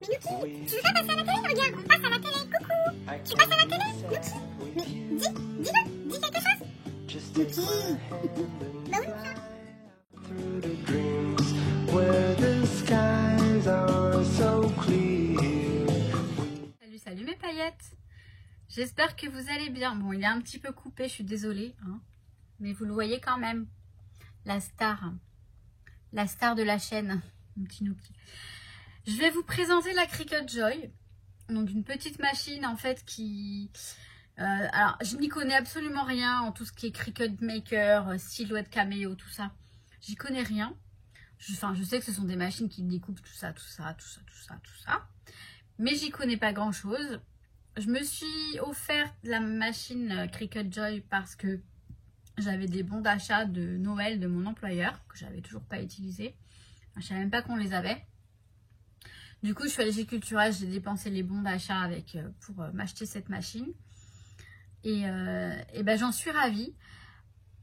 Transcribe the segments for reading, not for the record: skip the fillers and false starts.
Mais Nuki, tu veux pas passer à la télé? Regarde, on passe à la télé, coucou. Tu passes à la télé, Nuki? Mais dis-le, dis quelque chose. Nuki. Bah oui, ça. Salut mes paillettes. J'espère que vous allez bien. Bon, il est un petit peu coupé, je suis désolée, hein, mais vous le voyez quand même. La star de la chaîne, mon petit Nuki. Je vais vous présenter la Cricut Joy. Donc une petite machine en fait qui... alors je n'y connais absolument rien en tout ce qui est Cricut Maker, silhouette caméo, tout ça. J'y connais rien. Je sais que ce sont des machines qui découpent tout ça. Mais j'y connais pas grand chose. Je me suis offert la machine Cricut Joy parce que j'avais des bons d'achat de Noël de mon employeur que j'avais toujours pas utilisé. Je savais même pas qu'on les avait. Du coup, je suis allée chez Cultura, j'ai dépensé les bons d'achat avec pour m'acheter cette machine. Et ben j'en suis ravie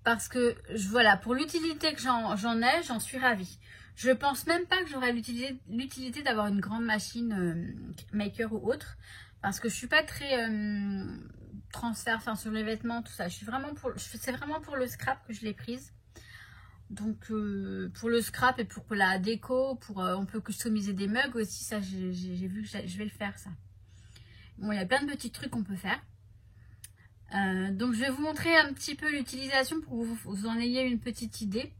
parce que voilà, pour l'utilité que j'en ai, j'en suis ravie. Je pense même pas que j'aurais l'utilité d'avoir une grande machine maker ou autre parce que je suis pas très transfert, enfin sur les vêtements, tout ça. C'est vraiment pour le scrap que je l'ai prise. Donc pour le scrap et pour la déco, on peut customiser des mugs aussi, ça j'ai vu que je vais le faire ça. Bon, il y a plein de petits trucs qu'on peut faire. Donc je vais vous montrer un petit peu l'utilisation pour que vous en ayez une petite idée.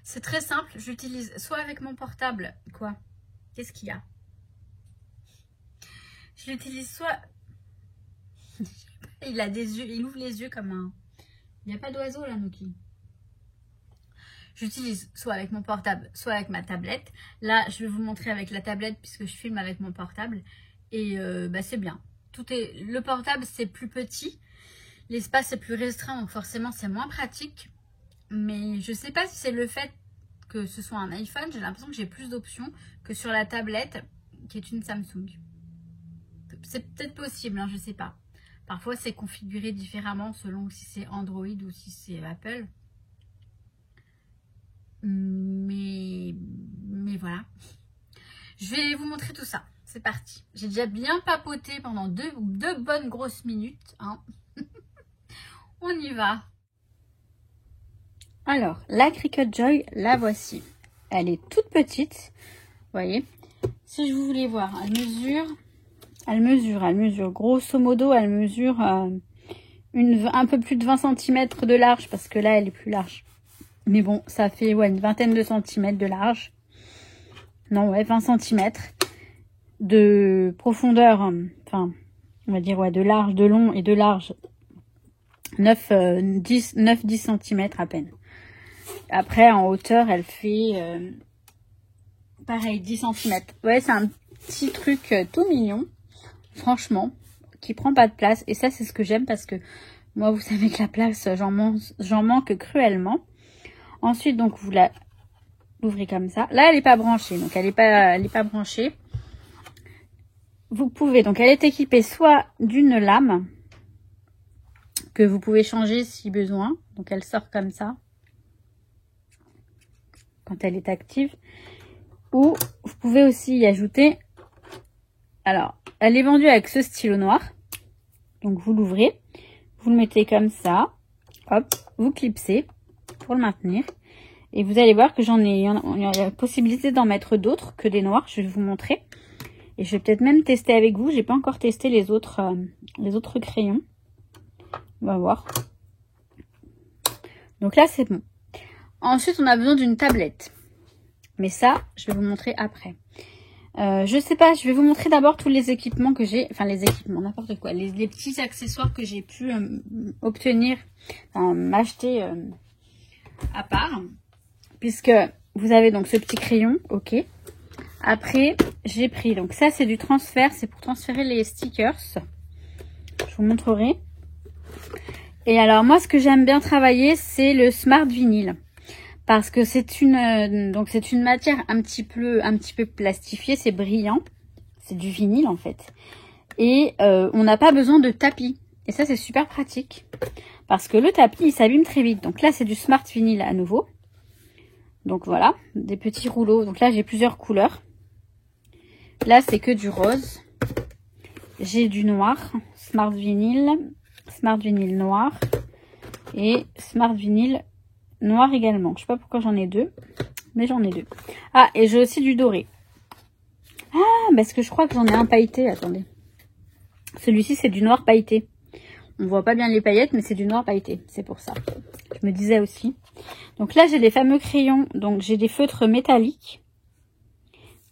C'est très simple, j'utilise soit avec mon portable, quoi? Qu'est-ce qu'il y a? Je l'utilise soit... il a des yeux, il ouvre les yeux comme un... Il n'y a pas d'oiseau là, Nuki. J'utilise soit avec mon portable, soit avec ma tablette. Là, je vais vous montrer avec la tablette puisque je filme avec mon portable. Et bah, c'est bien. Le portable, c'est plus petit. L'espace est plus restreint, donc forcément, c'est moins pratique. Mais je ne sais pas si c'est le fait que ce soit un iPhone. J'ai l'impression que j'ai plus d'options que sur la tablette qui est une Samsung. C'est peut-être possible, hein, je ne sais pas. Parfois, c'est configuré différemment selon si c'est Android ou si c'est Apple. Mais voilà. Je vais vous montrer tout ça. C'est parti. J'ai déjà bien papoté pendant deux bonnes grosses minutes. Hein. On y va. Alors, la Cricut Joy, la voici. Elle est toute petite. Vous voyez. Si je vous voulais voir, elle mesure. Grosso modo, elle mesure un peu plus de 20 cm de large. Parce que là, elle est plus large. Mais bon, ça fait une vingtaine de centimètres de large. Non, 20 cm de profondeur. Enfin, on va dire de large, de long et de large. 9-10 cm à peine. Après, en hauteur, elle fait pareil, 10 cm. Ouais, c'est un petit truc tout mignon. Franchement, qui prend pas de place. Et ça, c'est ce que j'aime parce que moi, vous savez que la place, j'en manque cruellement. Ensuite, donc, vous l'ouvrez comme ça. Là, elle n'est pas branchée. Donc, elle n'est pas branchée. Vous pouvez, donc, elle est équipée soit d'une lame que vous pouvez changer si besoin. Donc, elle sort comme ça. Quand elle est active. Ou, vous pouvez aussi y ajouter. Alors, elle est vendue avec ce stylo noir. Donc, vous l'ouvrez. Vous le mettez comme ça. Hop, vous clipsez pour le maintenir. Et vous allez voir que il y a la possibilité d'en mettre d'autres que des noirs. Je vais vous montrer. Et je vais peut-être même tester avec vous. J'ai pas encore testé les autres crayons. On va voir. Donc là, c'est bon. Ensuite, on a besoin d'une tablette. Mais ça, je vais vous montrer après. Je sais pas, je vais vous montrer d'abord tous les équipements que j'ai. Enfin, les équipements, n'importe quoi. Les petits accessoires que j'ai pu obtenir, m'acheter à part. Puisque vous avez donc ce petit crayon, ok. Après, j'ai pris, donc ça c'est du transfert, c'est pour transférer les stickers. Je vous montrerai. Et alors moi, ce que j'aime bien travailler, c'est le Smart Vinyl. Parce que c'est une matière un petit peu plastifiée, c'est brillant. C'est du vinyle en fait. Et on n'a pas besoin de tapis. Et ça, c'est super pratique. Parce que le tapis, il s'abîme très vite. Donc là, c'est du Smart Vinyl à nouveau. Donc voilà, des petits rouleaux. Donc là, j'ai plusieurs couleurs. Là, c'est que du rose. J'ai du noir, Smart Vinyl noir et Smart Vinyl noir également. Je sais pas pourquoi j'en ai deux, mais j'en ai deux. Ah, et j'ai aussi du doré. Ah, parce que je crois que j'en ai un pailleté. Attendez. Celui-ci, c'est du noir pailleté. On voit pas bien les paillettes, mais c'est du noir pailleté. C'est pour ça. Je me disais aussi. Donc là, j'ai les fameux crayons. Donc, j'ai des feutres métalliques.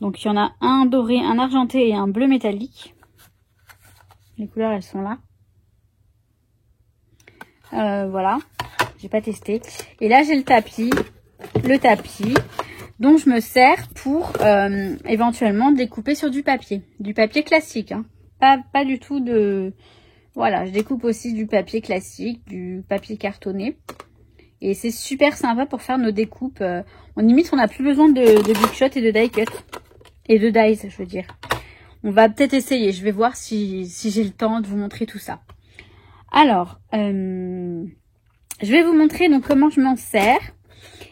Donc, il y en a un doré, un argenté et un bleu métallique. Les couleurs, elles sont là. Voilà. J'ai pas testé. Et là, j'ai le tapis. Le tapis dont je me sers pour éventuellement découper sur du papier. Du papier classique. Hein. Pas du tout de... Voilà, je découpe aussi du papier classique, du papier cartonné. Et c'est super sympa pour faire nos découpes. Limite, on n'a plus besoin de Big Shot et de die cut. Et de dies, je veux dire. On va peut-être essayer. Je vais voir si j'ai le temps de vous montrer tout ça. Alors, je vais vous montrer donc comment je m'en sers.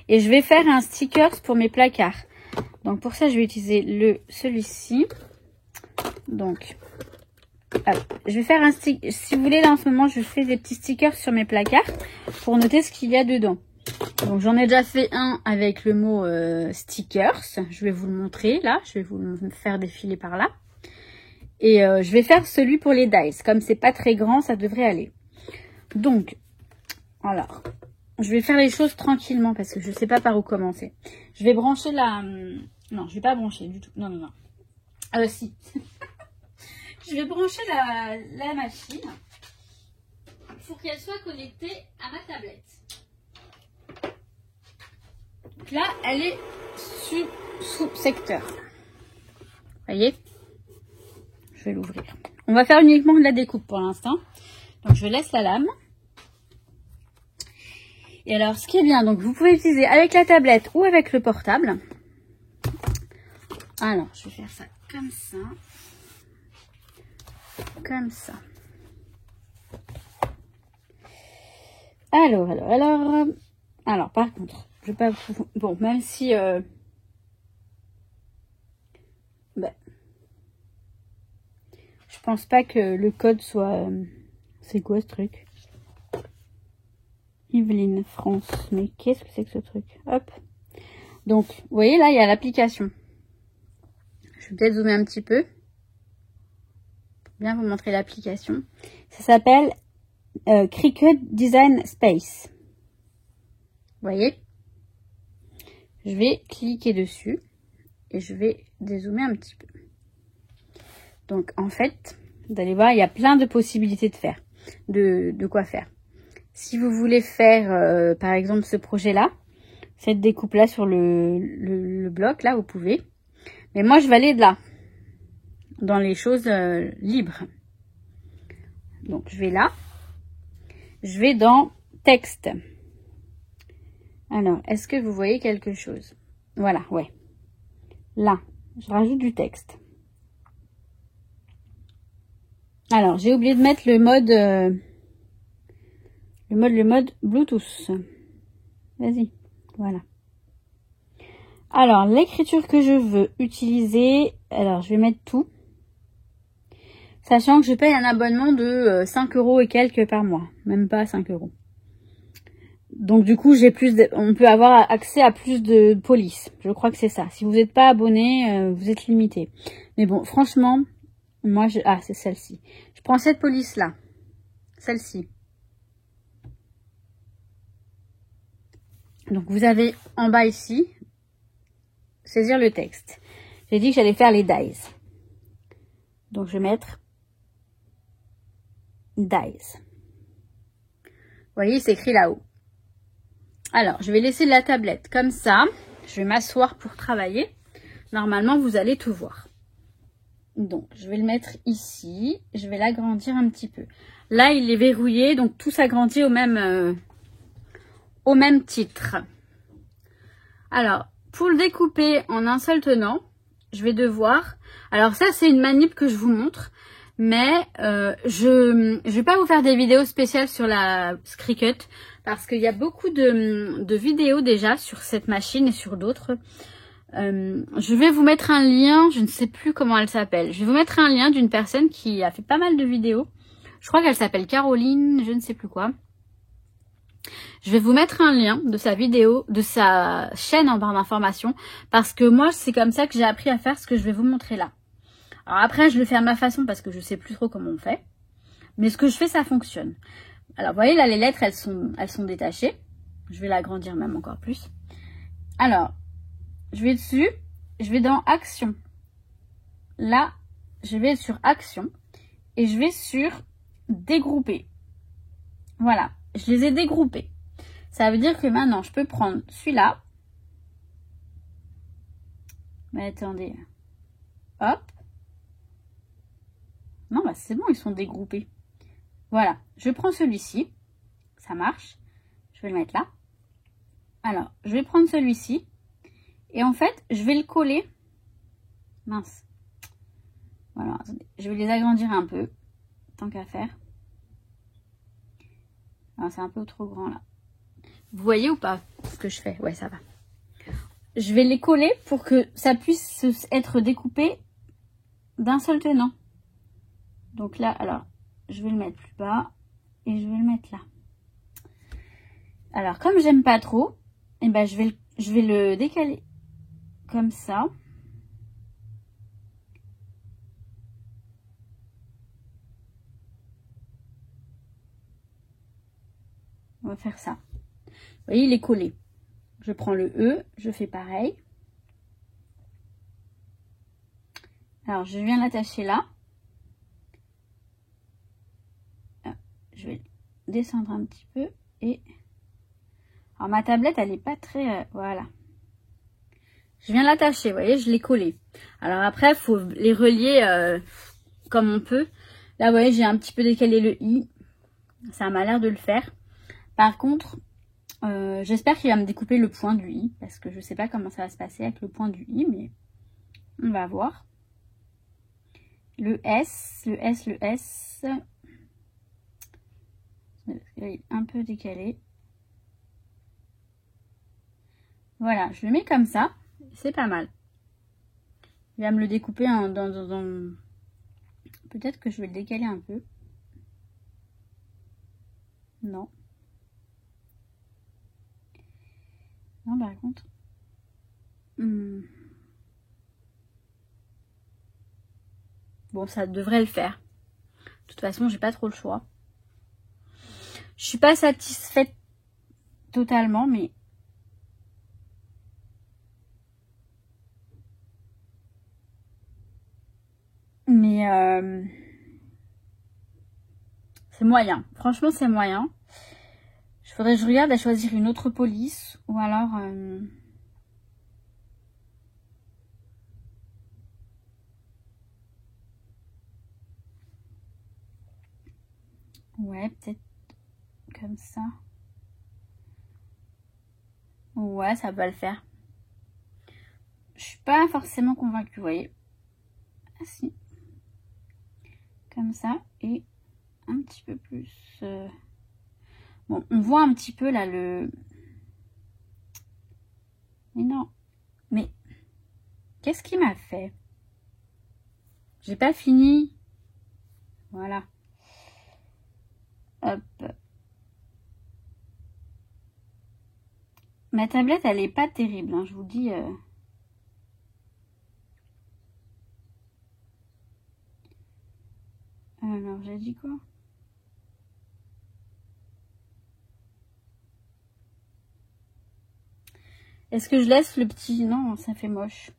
Et je vais faire un sticker pour mes placards. Donc pour ça, je vais utiliser celui-ci. Donc, hop, je vais faire un sticker. Si vous voulez, là en ce moment, je fais des petits stickers sur mes placards pour noter ce qu'il y a dedans. Donc j'en ai déjà fait un avec le mot stickers. Je vais vous le montrer là. Je vais vous le faire défiler par là. Et je vais faire celui pour les dies. Comme c'est pas très grand, ça devrait aller. Donc, alors, je vais faire les choses tranquillement parce que je sais pas par où commencer. Je vais brancher la... Non, je vais pas brancher du tout. Non, non, non. Si. Je vais brancher la machine pour qu'elle soit connectée à ma tablette. Donc là, elle est sous secteur. Vous voyez? Je vais l'ouvrir. On va faire uniquement de la découpe pour l'instant. Donc je laisse la lame. Et alors, ce qui est bien, donc vous pouvez utiliser avec la tablette ou avec le portable. Alors, je vais faire ça comme ça. Comme ça. Alors, par contre, je vais pas vous... Bon, même si... je pense pas que le code soit... C'est quoi ce truc? Yveline France. Mais qu'est-ce que c'est que ce truc? Hop. Donc, vous voyez, là, il y a l'application. Je vais peut-être zoomer un petit peu. Pour bien vous montrer l'application. Ça s'appelle Cricut Design Space. Vous voyez? Je vais cliquer dessus. Et je vais dézoomer un petit peu. Donc, en fait, vous allez voir, il y a plein de possibilités de faire. De quoi faire. Si vous voulez faire, par exemple, ce projet-là, cette découpe-là sur le bloc, là, vous pouvez. Mais moi, je vais aller de là, dans les choses libres. Donc, je vais là. Je vais dans texte. Alors, est-ce que vous voyez quelque chose? Voilà, ouais. Là, je rajoute du texte. Alors, j'ai oublié de mettre le mode Bluetooth. Vas-y, voilà. Alors, l'écriture que je veux utiliser, alors je vais mettre tout. Sachant que je paye un abonnement de 5 € et quelques par mois. Même pas 5 €. Donc du coup, on peut avoir accès à plus de police. Je crois que c'est ça. Si vous n'êtes pas abonné, vous êtes limité. Mais bon, franchement, moi, c'est celle-ci. Je prends cette police-là. Celle-ci. Donc vous avez en bas ici, saisir le texte. J'ai dit que j'allais faire les dies. Donc je vais mettre dies. Vous voyez, c'est écrit là-haut. Alors, je vais laisser la tablette comme ça. Je vais m'asseoir pour travailler. Normalement, vous allez tout voir. Donc, je vais le mettre ici. Je vais l'agrandir un petit peu. Là, il est verrouillé, donc tout s'agrandit au même titre. Alors, pour le découper en un seul tenant, je vais devoir... Alors ça, c'est une manip que je vous montre. Mais je vais pas vous faire des vidéos spéciales sur la Cricut. Parce qu'il y a beaucoup de vidéos déjà sur cette machine et sur d'autres. Je vais vous mettre un lien, je ne sais plus comment elle s'appelle. Je vais vous mettre un lien d'une personne qui a fait pas mal de vidéos. Je crois qu'elle s'appelle Caroline, je ne sais plus quoi. Je vais vous mettre un lien de sa vidéo, de sa chaîne en barre d'informations. Parce que moi, c'est comme ça que j'ai appris à faire ce que je vais vous montrer là. Alors après, je le fais à ma façon parce que je sais plus trop comment on fait. Mais ce que je fais, ça fonctionne. Alors, vous voyez, là, les lettres, elles sont détachées. Je vais l'agrandir même encore plus. Alors, je vais dessus. Je vais dans Action. Là, je vais sur Action. Et je vais sur Dégrouper. Voilà. Je les ai dégroupés. Ça veut dire que maintenant, je peux prendre celui-là. Mais attendez. Hop. Non, bah c'est bon, ils sont dégroupés. Voilà. Je prends celui-ci. Ça marche. Je vais le mettre là. Alors, je vais prendre celui-ci. Et en fait, je vais le coller. Mince. Voilà. Attendez. Je vais les agrandir un peu. Tant qu'à faire. C'est un peu trop grand là. Vous voyez ou pas ce que je fais? Ouais, ça va. Je vais les coller pour que ça puisse être découpé d'un seul tenant. Donc là, alors, je vais le mettre plus bas et je vais le mettre là. Alors, comme j'aime pas trop, eh ben, je vais le décaler comme ça. On va faire ça. Vous voyez, il est collé. Je prends le E, je fais pareil. Alors, je viens l'attacher là. Je vais descendre un petit peu et... Alors, ma tablette, elle n'est pas très... voilà. Je viens l'attacher, vous voyez, je l'ai collé. Alors après, il faut les relier comme on peut. Là, vous voyez, j'ai un petit peu décalé le I. Ça m'a l'air de le faire. Par contre, j'espère qu'il va me découper le point du I. Parce que je ne sais pas comment ça va se passer avec le point du I. Mais on va voir. Le S, le S, le S. Il est un peu décalé. Voilà, je le mets comme ça. C'est pas mal. Il va me le découper dans... Peut-être que je vais le décaler un peu. Non. Non, par contre. Bon, ça devrait le faire. De toute façon, j'ai pas trop le choix. Je suis pas satisfaite totalement, mais... c'est moyen. Franchement, c'est moyen. Il faudrait que je regarde à choisir une autre police. Ou alors... ouais, peut-être comme ça. Ouais, ça va le faire. Je suis pas forcément convaincue, vous voyez. Ah si. Comme ça. Et un petit peu plus... Bon, on voit un petit peu là le... Mais non. Mais... Qu'est-ce qu'il m'a fait? J'ai pas fini. Voilà. Hop. Ma tablette, elle est pas terrible, hein, je vous dis. Alors, j'ai dit quoi? Est-ce que je laisse le petit... Non, ça fait moche.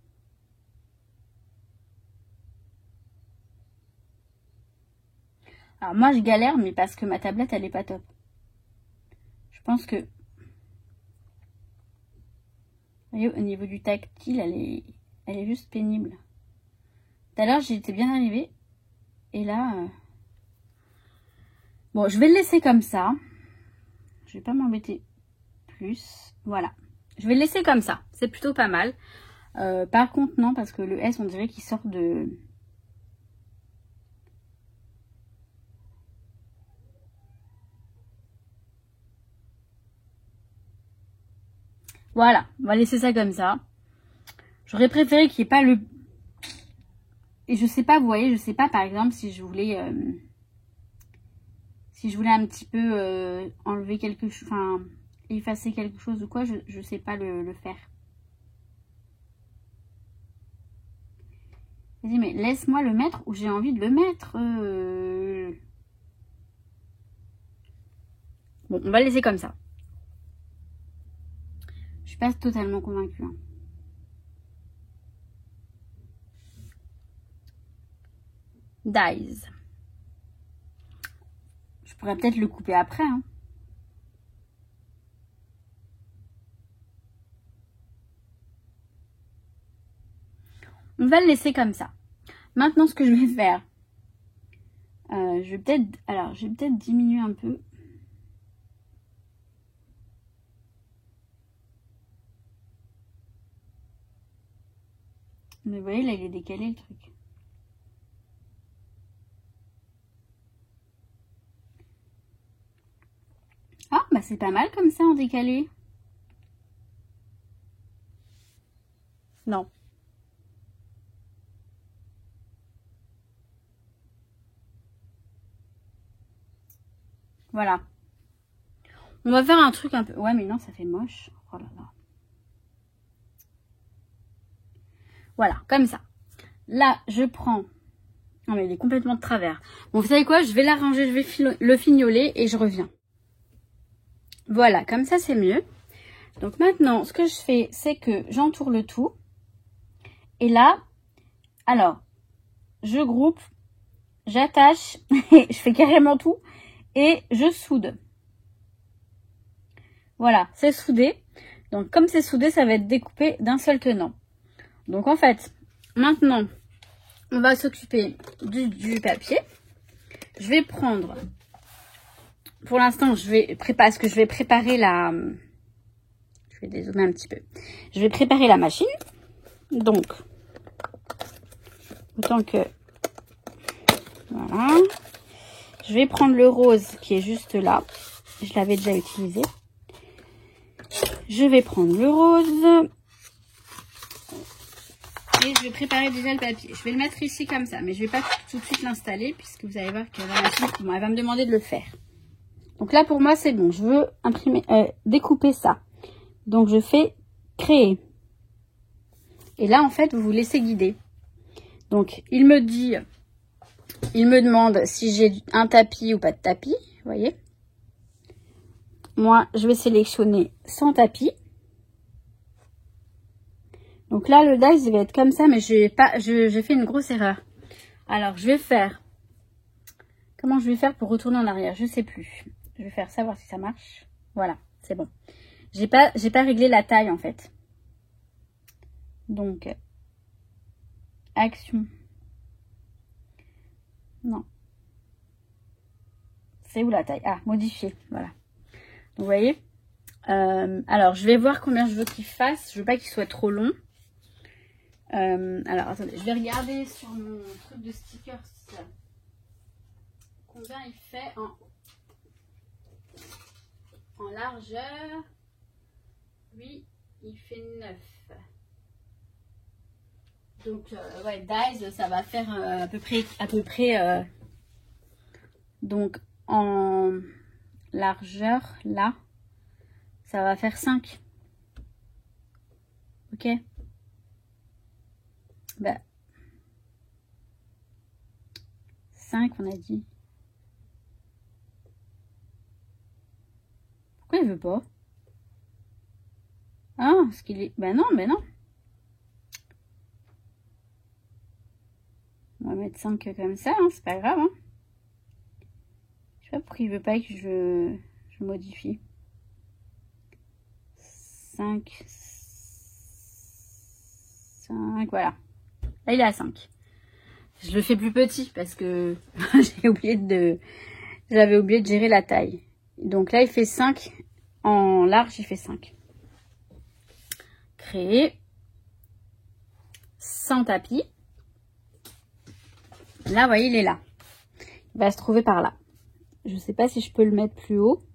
Alors, moi, je galère, mais parce que ma tablette, elle est pas top. Je pense que... Vous voyez, au niveau du tactile, elle est juste pénible. Tout à l'heure, j'étais bien arrivée. Et là... Bon, je vais le laisser comme ça. Je vais pas m'embêter plus. Voilà. Je vais le laisser comme ça. C'est plutôt pas mal. Par contre, non, parce que le S, on dirait qu'il sort de... Voilà. On va laisser ça comme ça. J'aurais préféré qu'il n'y ait pas le... Et je sais pas, vous voyez, je sais pas, par exemple, si je voulais un petit peu enlever quelque chose, enfin, effacer quelque chose ou quoi, je sais pas le faire. Vas-y, mais laisse-moi le mettre où j'ai envie de le mettre. Bon, on va le laisser comme ça. Je suis pas totalement convaincue. Hein. Dies. Je pourrais peut-être le couper après. Hein. On va le laisser comme ça. Maintenant, ce que je vais faire, je vais peut-être diminuer un peu. Mais vous voyez, là, il est décalé le truc. Ah, bah c'est pas mal comme ça en décalé. Non. Voilà. On va faire un truc un peu... Ouais, mais non, ça fait moche. Oh là là. Voilà, comme ça. Là, je prends... Non, mais il est complètement de travers. Bon, vous savez quoi? Je vais l'arranger, je vais le fignoler et je reviens. Voilà, comme ça, c'est mieux. Donc maintenant, ce que je fais, c'est que j'entoure le tout. Et là, alors, je groupe, j'attache, je fais carrément tout. Et je soude. Voilà, c'est soudé. Donc, comme c'est soudé, ça va être découpé d'un seul tenant. Donc, en fait, maintenant, on va s'occuper du papier. Je vais prendre... Pour l'instant, je vais préparer la... Je vais dézoomer un petit peu. Je vais préparer la machine. Donc, autant que... Voilà. Je vais prendre le rose qui est juste là. Je l'avais déjà utilisé. Je vais prendre le rose. Et je vais préparer déjà le papier. Je vais le mettre ici comme ça. Mais je ne vais pas tout de suite l'installer. Puisque vous allez voir que la machine, elle va me demander de le faire. Donc là, pour moi, c'est bon. Je veux imprimer, découper ça. Donc, je fais créer. Et là, en fait, vous vous laissez guider. Donc, il me demande si j'ai un tapis ou pas de tapis. Vous voyez? Moi, je vais sélectionner sans tapis. Donc là, le dice va être comme ça, mais j'ai fait une grosse erreur. Alors, je vais faire... Comment je vais faire pour retourner en arrière? Je sais plus. Je vais faire ça, voir si ça marche. Voilà, c'est bon. J'ai pas réglé la taille, en fait. Donc, action. Non. C'est où la taille? Ah, modifier, voilà. Donc, vous voyez, alors, je vais voir combien je veux qu'il fasse. Je veux pas qu'il soit trop long. Alors, attendez, je vais regarder sur mon truc de stickers combien il fait en largeur. Lui, il fait 9. Donc, ouais, dies, ça va faire à peu près donc, en largeur, là, ça va faire 5. Ok? Bah, 5, on a dit. Pourquoi il veut pas? Ah, parce qu'il est... Bah non, mais non. On va mettre 5 comme ça, hein, c'est pas grave. Hein. Je sais pas pourquoi il veut pas que je modifie. 5, voilà. Là, il est à 5. Je le fais plus petit parce que j'avais oublié de gérer la taille. Donc là, il fait 5. En large, il fait 5. Créer. Sans tapis. Là, vous voyez, il est là. Il va se trouver par là. Je sais pas si je peux le mettre plus haut.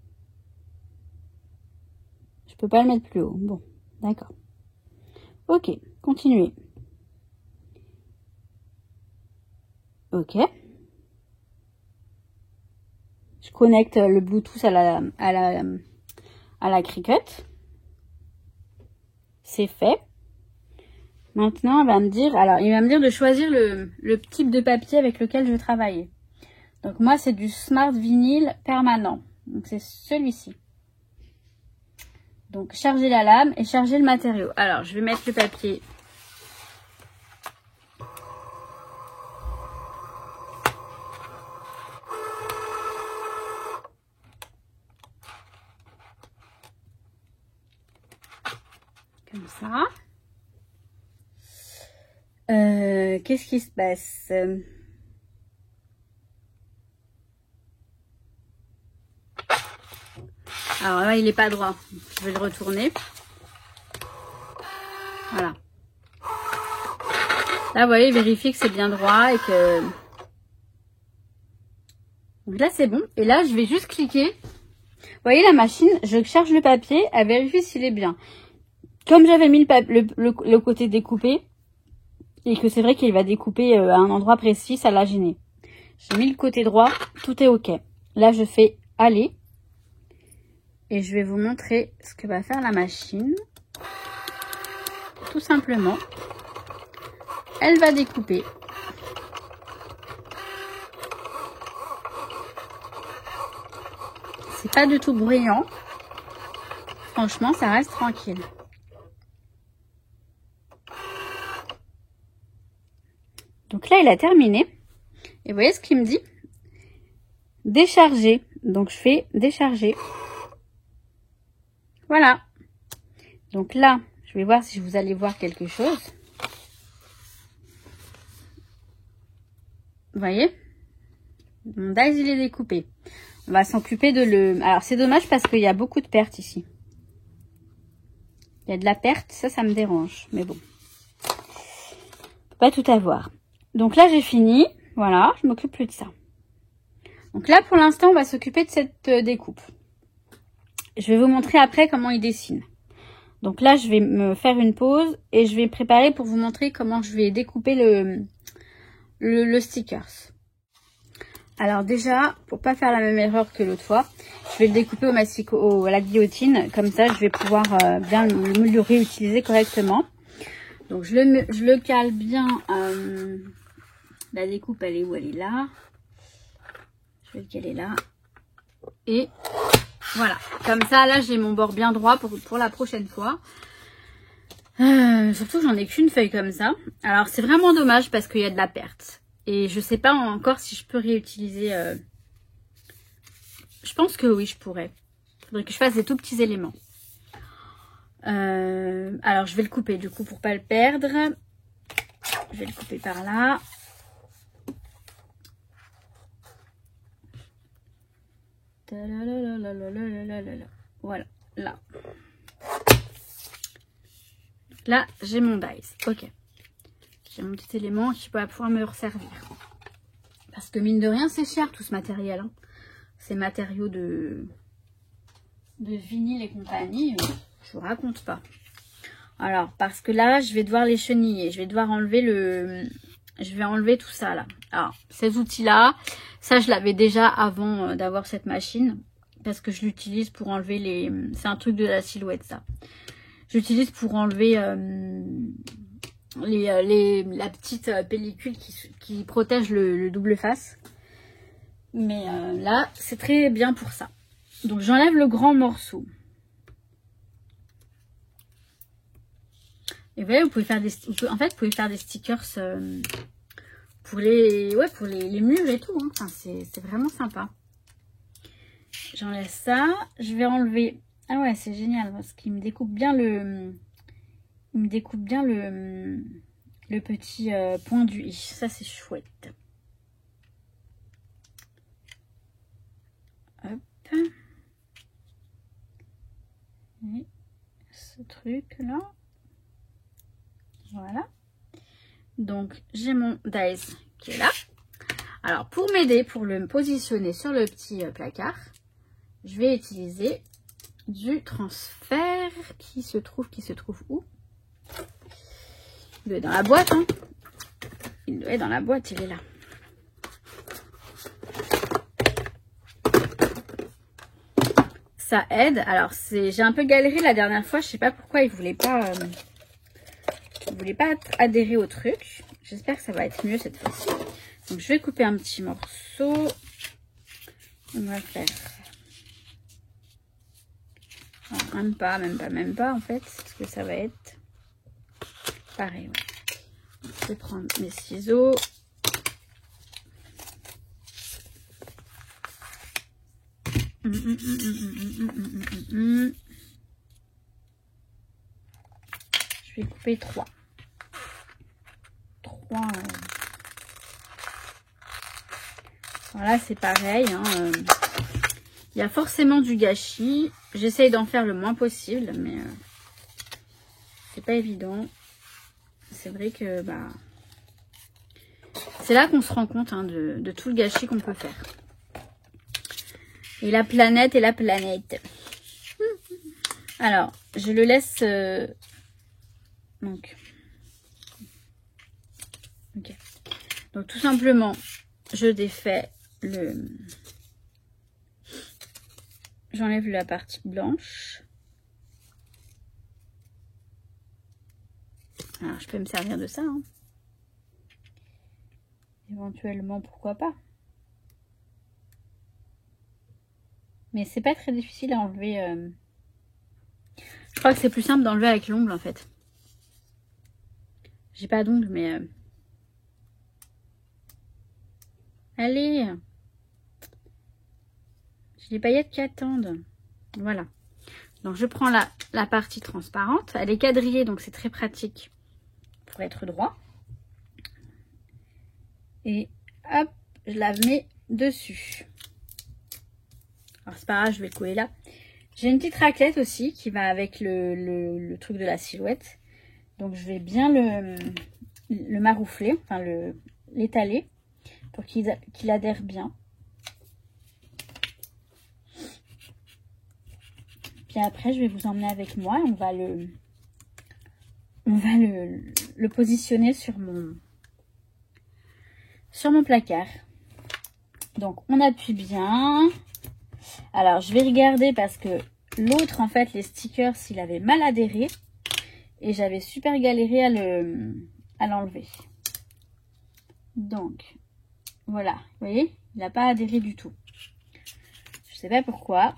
Je peux pas le mettre plus haut. Bon, d'accord. Ok, Continuer. Ok. Je connecte le Bluetooth à la Cricut. C'est fait. Maintenant, il va me dire de choisir le type de papier avec lequel je vais travailler. Donc moi, c'est du Smart Vinyl permanent. Donc c'est celui-ci. Donc charger la lame et charger le matériau. Alors, je vais mettre le papier. Comme ça. Qu'est-ce qui se passe? Alors là, il n'est pas droit. Je vais le retourner. Voilà. Là, vous voyez, vérifier que c'est bien droit et que... Donc là, c'est bon. Et là, je vais juste cliquer. Vous voyez, la machine, je charge le papier, elle vérifie s'il est bien. Comme j'avais mis le côté découpé, et que c'est vrai qu'il va découper à un endroit précis, ça l'a gêné. J'ai mis le côté droit, tout est ok. Là, je fais aller. Et je vais vous montrer ce que va faire la machine. Tout simplement, elle va découper. C'est pas du tout bruyant. Franchement, ça reste tranquille. Donc là, il a terminé. Et vous voyez ce qu'il me dit? Décharger. Donc je fais décharger. Voilà. Donc là, je vais voir si vous allez voir quelque chose. Vous voyez? Mon dies, il est découpé. On va s'occuper de le... Alors, c'est dommage parce qu'il y a beaucoup de pertes ici. Il y a de la perte, ça me dérange. Mais bon. On peut pas tout avoir. Donc là, j'ai fini. Voilà, je m'occupe plus de ça. Donc là, pour l'instant, on va s'occuper de cette découpe. Je vais vous montrer après comment il dessine. Donc là, je vais me faire une pause et je vais me préparer pour vous montrer comment je vais découper le stickers. Alors déjà, pour pas faire la même erreur que l'autre fois, je vais le découper à la guillotine. Comme ça, je vais pouvoir bien le réutiliser correctement. Donc je le cale bien. La découpe, elle est où? Elle est là. Je vais le caler là. Et voilà. Comme ça, là, j'ai mon bord bien droit pour la prochaine fois. Surtout, j'en ai qu'une feuille comme ça. Alors, c'est vraiment dommage parce qu'il y a de la perte. Et je sais pas encore si je peux réutiliser. Je pense que oui, je pourrais. Il faudrait que je fasse des tout petits éléments. Alors, je vais le couper du coup pour pas le perdre. Je vais le couper par là. Voilà, là. Là, j'ai mon dies. Ok. J'ai mon petit élément qui va pouvoir me resservir. Parce que mine de rien, c'est cher tout ce matériel. Hein. Ces matériaux de vinyle et compagnie, je vous raconte pas. Alors, parce que là, je vais devoir les cheniller. Je vais devoir enlever je vais enlever tout ça là. Alors, ces outils-là, ça je l'avais déjà avant d'avoir cette machine. Parce que je l'utilise pour enlever les... C'est un truc de la silhouette ça. J'utilise pour enlever la petite pellicule qui protège le double face. Mais là, c'est très bien pour ça. Donc j'enlève le grand morceau. Et vous voyez, vous pouvez faire des stickers pour les murs et tout. Hein. Enfin, c'est vraiment sympa. J'enlève ça. Je vais enlever... Ah ouais, c'est génial parce qu'il me découpe bien le petit point du i. Ça, c'est chouette. Hop. Et ce truc-là. Voilà. Donc, j'ai mon dies qui est là. Alors, pour m'aider, pour le positionner sur le petit placard, je vais utiliser du transfert qui se trouve où? Il doit être dans la boîte, hein. Il doit être dans la boîte, il est là. Ça aide. Alors, j'ai un peu galéré la dernière fois. Je sais pas pourquoi il voulait pas adhérer au truc. J'espère que ça va être mieux cette fois-ci. Donc, je vais couper un petit morceau. On va faire... Alors, même pas en fait. Parce que ça va être pareil. Ouais. Je vais prendre mes ciseaux. Je vais couper 3. Voilà, c'est pareil. Hein, il y a forcément du gâchis. J'essaye d'en faire le moins possible, mais c'est pas évident. C'est vrai que c'est là qu'on se rend compte hein, de tout le gâchis qu'on peut faire. Et la planète. Alors, je le laisse... Donc, ok. Donc, tout simplement, je défais le... J'enlève la partie blanche. Alors, je peux me servir de ça. Hein. Éventuellement, pourquoi pas. Mais c'est pas très difficile à enlever. Je crois que c'est plus simple d'enlever avec l'ongle en fait. J'ai pas d'ongle mais... Allez. J'ai les paillettes qui attendent. Voilà. Donc je prends la partie transparente. Elle est quadrillée donc c'est très pratique pour être droit. Et hop, je la mets dessus. Alors c'est pas grave, je vais le couler là. J'ai une petite raclette aussi qui va avec le truc de la silhouette. Donc je vais bien le maroufler, enfin l'étaler pour qu'il adhère bien. Puis après je vais vous emmener avec moi et on va le positionner sur mon placard. Donc on appuie bien. Alors je vais regarder parce que l'autre en fait les stickers il avait mal adhéré et j'avais super galéré à l'enlever. Donc voilà, vous voyez, il n'a pas adhéré du tout. Je sais pas pourquoi.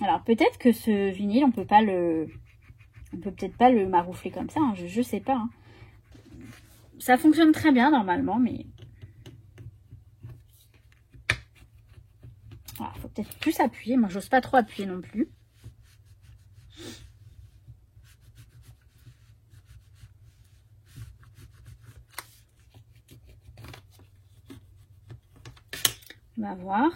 Alors peut-être que ce vinyle on peut peut-être pas le maroufler comme ça, hein, je sais pas. Hein. Ça fonctionne très bien normalement, mais il faut peut-être plus appuyer. Moi, j'ose pas trop appuyer non plus. On va voir.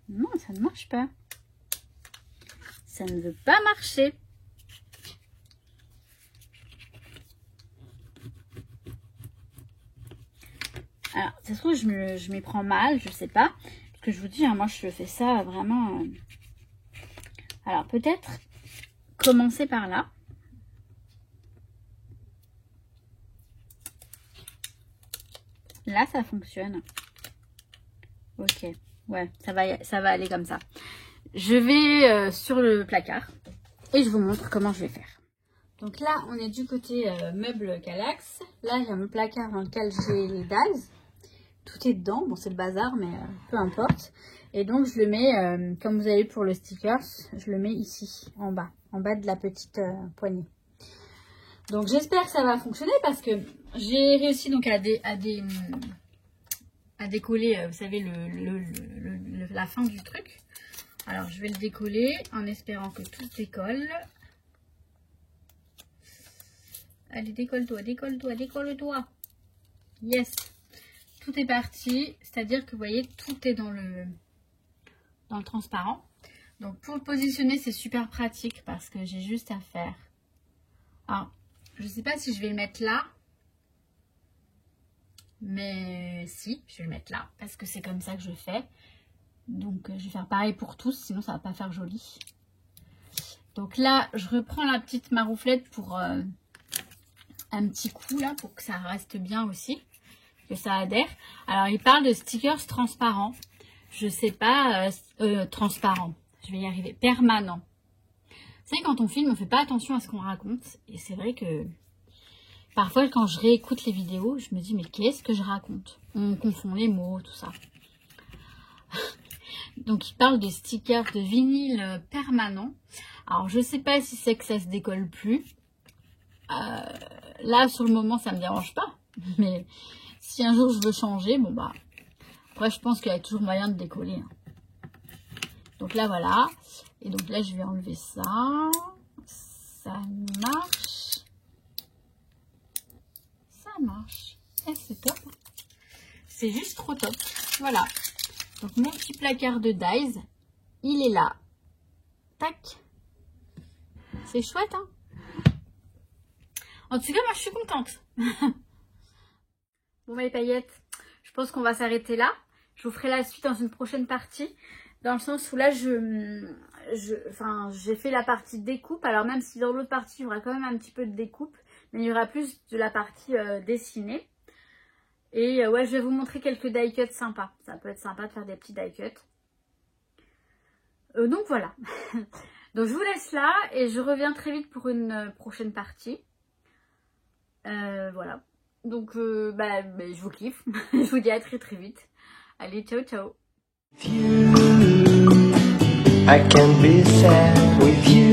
Non, ça ne marche pas. Ça ne veut pas marcher. Alors, ça se trouve, je m'y prends mal, je sais pas. Parce que je vous dis, hein, moi, je fais ça vraiment... Alors, peut-être commencer par là. Là, ça fonctionne. Ok. Ouais, ça va aller comme ça. Je vais sur le placard et je vous montre comment je vais faire. Donc là, on est du côté meuble Kallax. Là, il y a mon placard dans lequel j'ai les dalles. Tout est dedans. Bon, c'est le bazar, mais peu importe. Et donc, je le mets, comme vous avez vu pour le sticker, je le mets ici, en bas de la petite poignée. Donc, j'espère que ça va fonctionner parce que j'ai réussi donc à décoller, vous savez, la fin du truc. Alors, je vais le décoller en espérant que tout décolle. Allez, décolle-toi, décolle-toi, décolle-toi. Yes. Tout est parti. C'est-à-dire que, vous voyez, tout est dans le transparent. Donc, pour le positionner, c'est super pratique parce que j'ai juste à faire. Alors, je ne sais pas si je vais le mettre là. Mais si, je vais le mettre là. Parce que c'est comme ça que je fais. Donc, je vais faire pareil pour tous. Sinon, ça ne va pas faire joli. Donc là, je reprends la petite marouflette pour un petit coup là, pour que ça reste bien aussi, que ça adhère. Alors, il parle de stickers transparents. Je sais pas, transparent. Je vais y arriver. Permanent. C'est vrai, quand on filme, on fait pas attention à ce qu'on raconte. Et c'est vrai que parfois, quand je réécoute les vidéos, je me dis, mais qu'est-ce que je raconte? On confond les mots, tout ça. Donc, il parle de stickers de vinyle permanent. Alors, je sais pas si c'est que ça se décolle plus. Là, sur le moment, ça me dérange pas. Mais si un jour je veux changer, bon bah... Après, je pense qu'il y a toujours moyen de décoller. Hein. Donc là, voilà. Et donc là, je vais enlever ça. Ça marche. Ça marche. Et c'est top. C'est juste trop top. Voilà. Donc, mon petit placard de Daiz, il est là. Tac. C'est chouette, hein. En tout cas, moi, je suis contente. Bon, mes paillettes, je pense qu'on va s'arrêter là. Je vous ferai la suite dans une prochaine partie. Dans le sens où là, j'ai fait la partie découpe. Alors, même si dans l'autre partie, il y aura quand même un petit peu de découpe. Mais il y aura plus de la partie dessinée. Et ouais, je vais vous montrer quelques die cuts sympas. Ça peut être sympa de faire des petits die cuts. Donc, voilà. Donc, je vous laisse là. Et je reviens très vite pour une prochaine partie. Voilà. Donc, je vous kiffe. Je vous dis à très très vite. Allez, ciao, ciao. I can be sad with you.